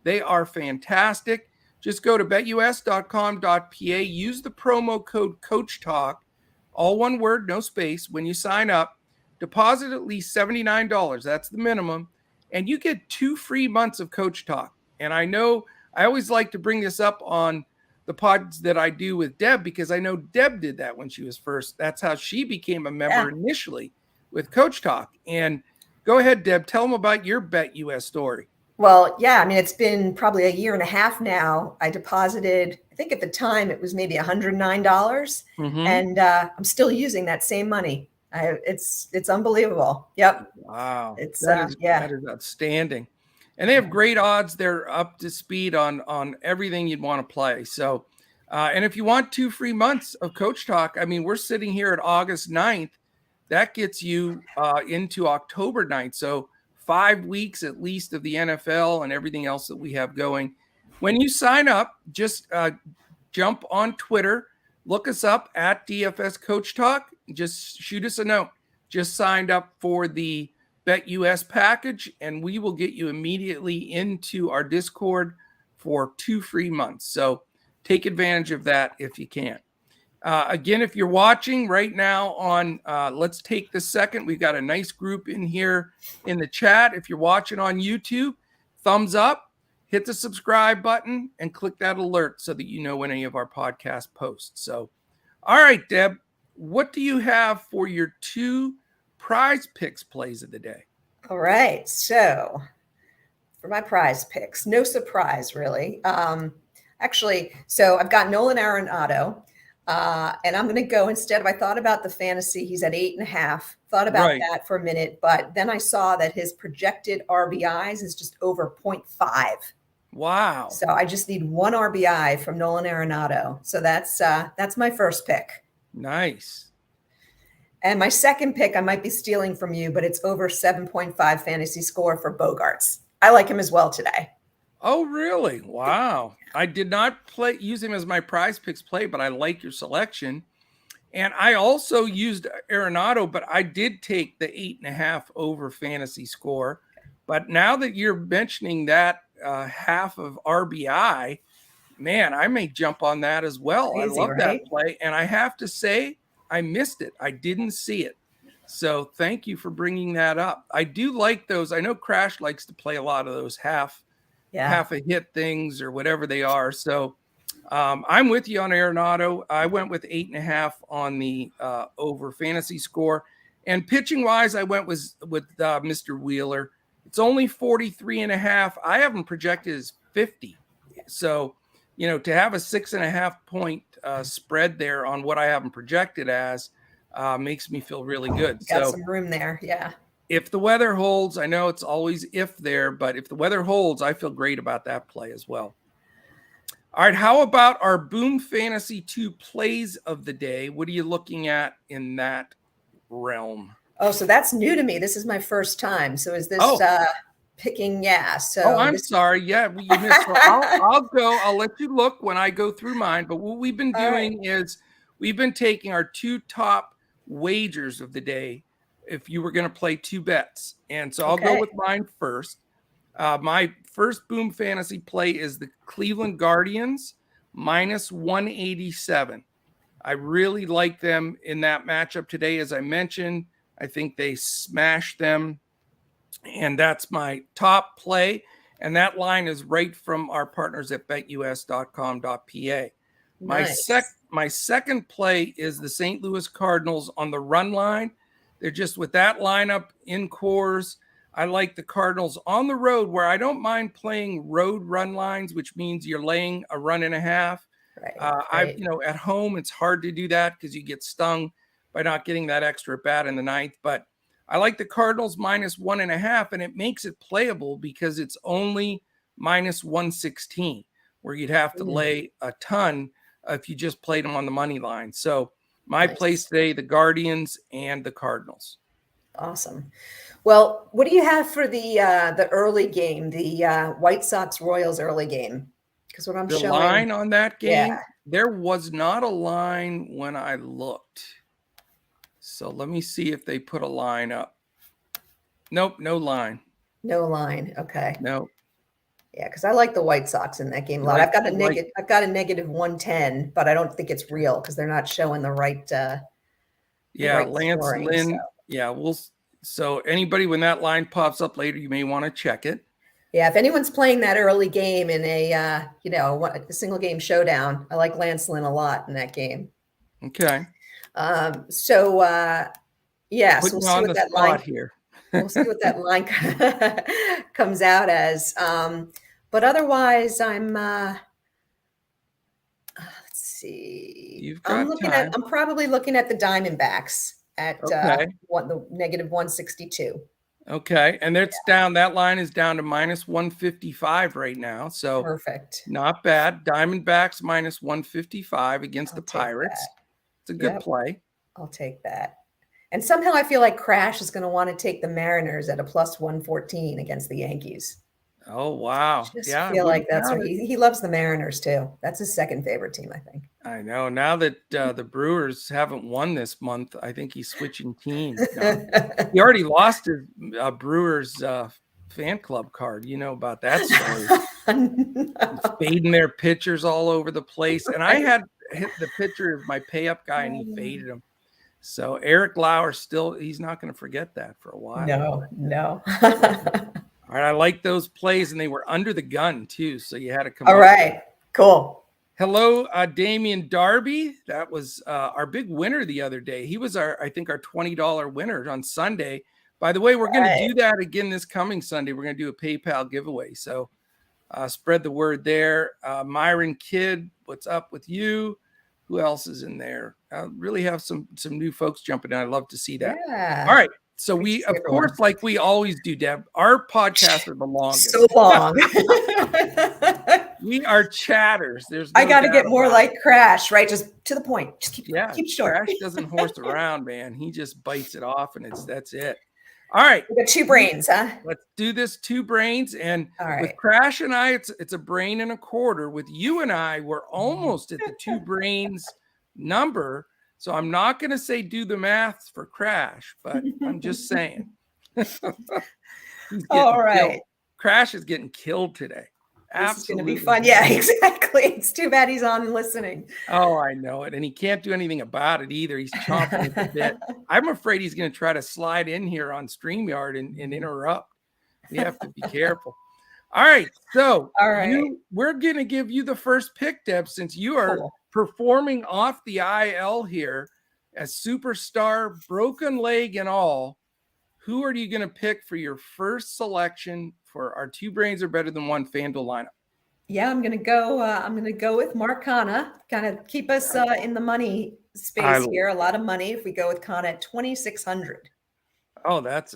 They are fantastic. Just go to betus.com.pa, use the promo code CoachTalk, all one word, no space, when you sign up. Deposit at least $79. That's the minimum. And you get 2 free months of Coach Talk. And I know I always like to bring this up on the pods that I do with Deb, because I know Deb did that when she was first. That's how she became a member initially with Coach Talk. And go ahead, Deb, tell them about your BetUS story. Well, yeah, I mean, it's been probably a year and a half now. I deposited, I think at the time it was maybe $109, and I'm still using that same money. It's unbelievable. Yep. Wow. That is outstanding. And they have great odds. They're up to speed on everything you'd want to play. So, and if you want 2 free months of Coach Talk, I mean, we're sitting here at August 9th. That gets you into October 9th. So 5 weeks at least of the NFL and everything else that we have going. When you sign up, just jump on Twitter, look us up at DFS Coach Talk. Just shoot us a note. Just signed up for the BetUS package, and we will get you immediately into our Discord for 2 free months. So take advantage of that if you can. Again, if you're watching right now on Let's Take the Second, we've got a nice group in here in the chat. If you're watching on YouTube, thumbs up, hit the subscribe button, and click that alert so that you know when any of our podcast posts. So, all right, Deb, what do you have for your 2 prize picks plays of the day? All right. So for my prize picks, no surprise, really. Actually, so I've got Nolan Arenado. And I'm going to go instead. I thought about the fantasy. He's at 8.5. Thought about that for a minute, but then I saw that his projected RBIs is just over 0.5. Wow. So I just need 1 RBI from Nolan Arenado. So that's my first pick. Nice. And my second pick, I might be stealing from you, but it's over 7.5 fantasy score for Bogarts. I like him as well today. Oh, really? Wow. I did not use him as my prize picks play, but I like your selection. And I also used Arenado, but I did take the 8.5 over fantasy score. But now that you're mentioning that half of RBI, man, I may jump on that as well. Crazy, I love right? that play. And I have to say, I missed it. I didn't see it. So thank you for bringing that up. I do like those. I know Crash likes to play a lot of those half a hit things or whatever they are. So I'm with you on Arenado. I went with 8.5 on the over fantasy score. And pitching wise, I went with Mr. Wheeler. It's only 43.5. I have him projected as 50. So, to have a 6.5 point spread there on what I have him projected as makes me feel really good. Got some room there. Yeah. If the weather holds, I know it's always if there, but if the weather holds, I feel great about that play as well. All right, how about our Boom Fantasy 2 plays of the day? What are you looking at in that realm? Oh, so that's new to me. This is my first time. So is this picking? Yeah. So I'm sorry. Yeah, you missed. So I'll go. I'll let you look when I go through mine. But what we've been doing is we've been taking our 2 top wagers of the day if you were going to play 2 bets. And so I'll go with mine first. My first Boom Fantasy play is the Cleveland Guardians minus 187. I really like them in that matchup today. As I mentioned, I think they smashed them. And that's my top play. And that line is right from our partners at betus.com.pa. Nice. My second play is the St. Louis Cardinals on the run line. They're just with that lineup in cores. I like the Cardinals on the road where I don't mind playing road run lines, which means you're laying a 1.5. Right. At home, it's hard to do that because you get stung by not getting that extra bat in the 9th. But I like the Cardinals minus 1.5, and it makes it playable because it's only minus 116, where you'd have to lay a ton if you just played them on the money line. So my plays today, the Guardians and the Cardinals. Awesome. Well, what do you have for the early game, the White Sox-Royals early game? Because what I'm showing. The line on that game, there was not a line when I looked. So let me see if they put a line up. Nope, no line. No line. Okay. No. Yeah, because I like the White Sox in that game a lot. I've got a negative 110, but I don't think it's real because they're not showing the right. Lance scoring, Lynn. So. Yeah, so anybody when that line pops up later, you may want to check it. Yeah, if anyone's playing that early game in a single game showdown, I like Lance Lynn a lot in that game. Okay. So we'll see what that line here. We'll see what that line comes out as. But otherwise, I'm. Let's see. I'm probably looking at the Diamondbacks at the negative 162. Okay, and it's down. That line is down to minus 155 right now. So perfect. Not bad. Diamondbacks minus 155 against the Pirates. It's a good play. I'll take that. And somehow I feel like Crash is going to want to take the Mariners at a plus 114 against the Yankees. Oh, wow. I feel like that's what he loves the Mariners too. That's his second favorite team, I think. I know. Now that the Brewers haven't won this month, I think he's switching teams. No. He already lost his Brewers fan club card. You know about that story. No. He's fading their pitchers all over the place. And I hit the pitcher is my pay up guy, and he faded him. So Eric Lauer he's not going to forget that for a while. No. All right, I like those plays, and they were under the gun too, so you had to come. All right, cool. Hello, Damian Darby. That was our big winner the other day. He was I think our $20 winner on Sunday. By the way, we're going to do that again this coming Sunday. We're going to do a PayPal giveaway. So spread the word there. Myron Kidd, what's up with you? Who else is in there? I really have some new folks jumping in. I'd love to see that. Yeah. All right. So we, of course, like we always do, Deb, our podcasts are the longest. So long. We are chatters. I got to get more like Crash, right? Just to the point. Just keep short. Crash doesn't horse around, man. He just bites it off, and that's it. All right. We got 2 brains, huh? Let's do this 2 brains. And right. With Crash and I, it's a brain and a quarter. With you and I, we're almost at the 2 brains number. So I'm not going to say do the math for Crash, but I'm just saying. All right. Killed. Crash is getting killed today. This is going to be fun. Yeah, exactly. It's too bad he's on listening. Oh, I know it. And he can't do anything about it either. He's chomping at the bit. I'm afraid he's going to try to slide in here on StreamYard and interrupt. We have to be careful. All right. So we're going to give you the first pick, Deb, since you are performing off the IL here as superstar, broken leg and all. Who are you going to pick for your first selection for our 2 brains are better than 1 FanDuel lineup? Yeah, I'm going to go with Mark Canha, kind of keep us in the money space here. A lot of money if we go with Canha at 2,600. Oh, that's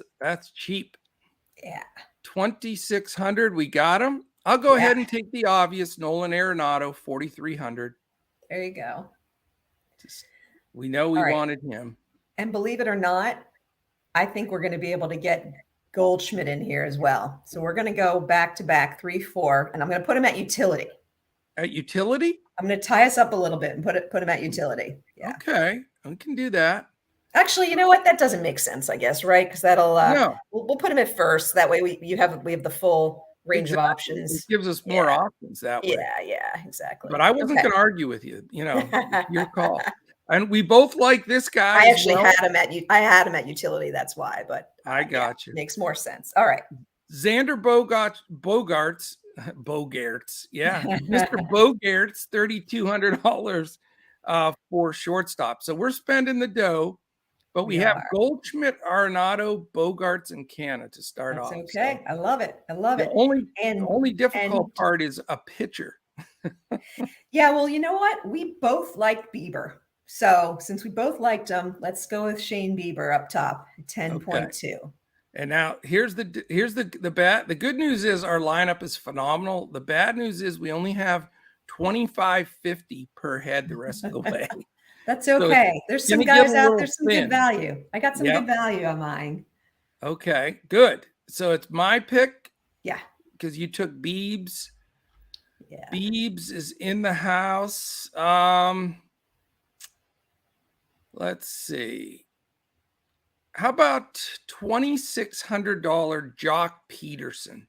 cheap. Yeah. 2,600. We got him. I'll go ahead and take the obvious Nolan Arenado, 4,300. There you go. We know we wanted him. And believe it or not, I think we're going to be able to get Goldschmidt in here as well. So we're going to go back to back 3-4, and I'm going to put him at utility. At utility? I'm going to tie us up a little bit and put him at utility. Yeah. Okay, we can do that. Actually, you know what? That doesn't make sense, I guess, right? Because that'll we'll put him at first. That way we have the full range of options. It gives us more options that way. Yeah, exactly. But I wasn't going to argue with you. Your call. And we both like this guy. I actually had him at utility. That's why. But I got you. Makes more sense. All right. Xander Bogaerts. Yeah, Mr. Bogaerts, $3,200 for shortstop. So we're spending the dough, but we have Goldschmidt, Arenado, Bogaerts, and Canha to start off. Okay, so I love it. The only difficult part is a pitcher. Yeah, well, you know what? We both like Bieber. So since we both liked him, let's go with Shane Bieber up top, 10.2. Okay. And now here's the bad. The good news is our lineup is phenomenal. The bad news is we only have $25.50 per head the rest of the way. That's okay. So there's some guys out there, some good value. I got some good value on mine. Okay, good. So it's my pick. Yeah. Because you took Biebs. Yeah. Biebs is in the house. Let's see. How about $2,600 Jock Peterson?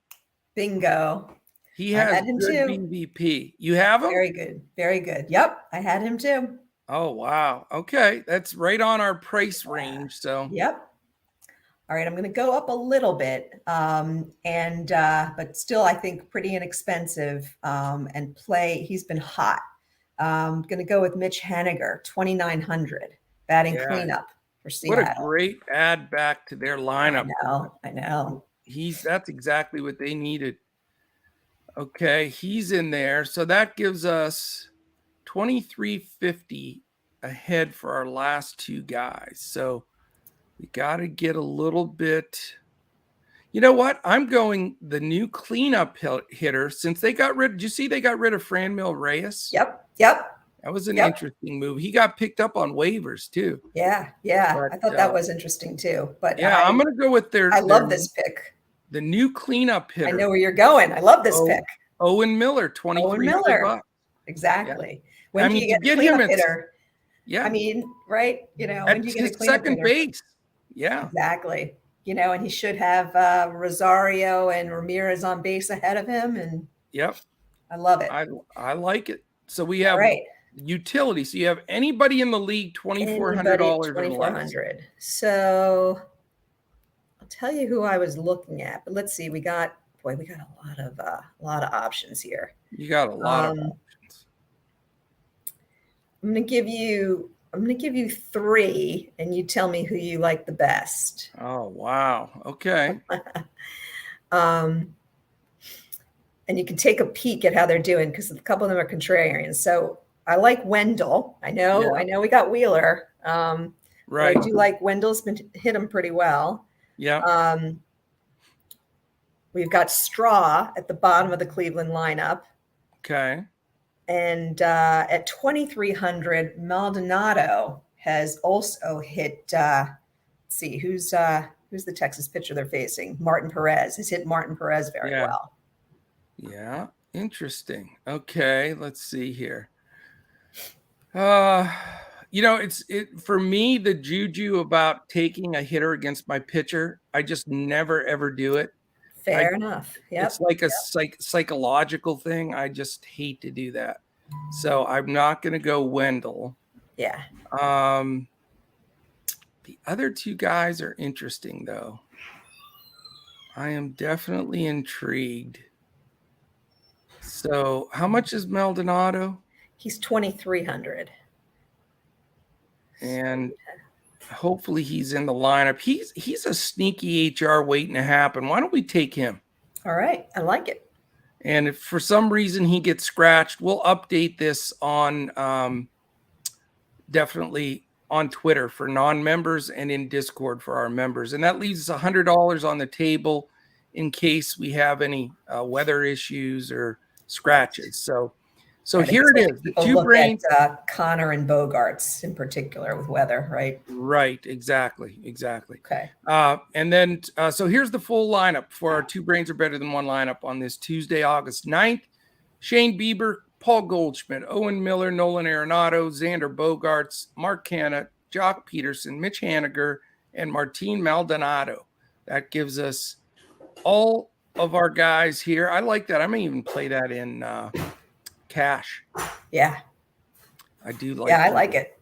Bingo. He has good BVP. You have him? Very good. Very good. Yep. I had him too. Oh, wow. Okay. That's right on our price range. So, yep. All right. I'm going to go up a little bit. But still, I think pretty inexpensive and play. He's been hot. I'm going to go with Mitch Haniger, 2,900 batting cleanup. What a great add back to their lineup. I know. That's exactly what they needed. Okay, he's in there. So that gives us $2,350 ahead for our last 2 guys. So we got to get a little bit. You know what? I'm going the new cleanup hitter since they got rid. Did you see they got rid of Franmil Reyes? Yep. That was an interesting move. He got picked up on waivers too. Yeah. But, I thought that was interesting too. But I'm going to go with I love this pick. The new cleanup hitter. I know where you're going. I love this pick. Owen Miller, $2,300. Exactly. Yeah. When do you get a cleanup hitter? Yeah. I mean, right? When do you get a cleanup second base? Yeah. Exactly. And he should have Rosario and Ramirez on base ahead of him. And yep. I love it. I like it. So we have utility. So you have anybody in the league $2,400 or less. So I'll tell you who I was looking at, but let's see. We got a lot of options here. You got a lot of options. I'm gonna give you 3, and you tell me who you like the best. Oh wow. Okay. And you can take a peek at how they're doing because a couple of them are contrarians. So I like Wendell. I know we got Wheeler. Right. I do like Wendell's been hit him pretty well. Yeah. We've got Straw at the bottom of the Cleveland lineup. Okay. And at 2,300, Maldonado has also hit. Let's see who's the Texas pitcher they're facing. Martin Perez has hit Martin Perez very well. Yeah, interesting. Okay, let's see here. For me, the juju about taking a hitter against my pitcher, I just never ever do it. Fair enough. Yep. It's like a psychological thing. I just hate to do that. So I'm not going to go Wendell. Yeah. The other two guys are interesting, though. I am definitely intrigued. So how much is Maldonado? He's 2,300. And hopefully he's in the lineup. He's a sneaky HR waiting to happen. Why don't we take him? All right. I like it. And if for some reason he gets scratched, we'll update this on definitely on Twitter for non-members and in Discord for our members. And that leaves us $100 on the table in case we have any weather issues or scratches. So here it is. The two brains. Connor and Bogarts in particular with weather, right? Right. Exactly. Okay. And then, so here's the full lineup for our Two Brains Are Better Than One lineup on this Tuesday, August 9th. Shane Bieber, Paul Goldschmidt, Owen Miller, Nolan Arenado, Xander Bogaerts, Mark Canha, Jock Peterson, Mitch Haniger, and Martin Maldonado. That gives us all of our guys here. I like that. I may even play that in cash. Yeah. I do like I like it.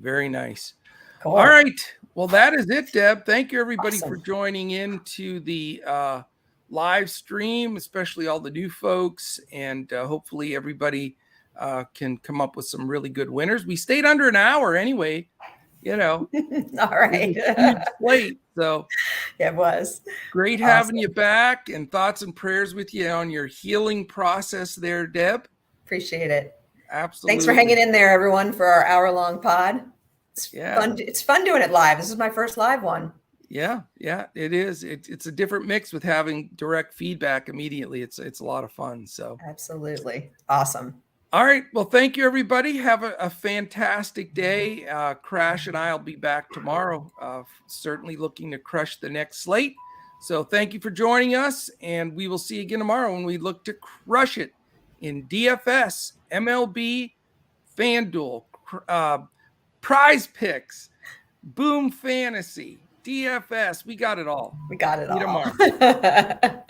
Very nice. Cool. All right. Well, that is it, Deb. Thank you, everybody, for joining in to the live stream, especially all the new folks. And hopefully everybody can come up with some really good winners. We stayed under an hour anyway, All right. Huge slate. So it was great having you back, and thoughts and prayers with you on your healing process there, Deb. Appreciate it. Absolutely. Thanks for hanging in there, everyone, for our hour-long pod. Fun. It's fun doing it live. This is my first live one. Yeah, it is. It's a different mix with having direct feedback immediately. It's a lot of fun. So absolutely awesome. All right. Well, thank you, everybody. Have a fantastic day. Crash and I'll be back tomorrow. Certainly looking to crush the next slate. So thank you for joining us, and we will see you again tomorrow when we look to crush it in DFS, MLB, FanDuel, PrizePicks, Boom Fantasy, DFS. We got it all. We got it all. See you tomorrow.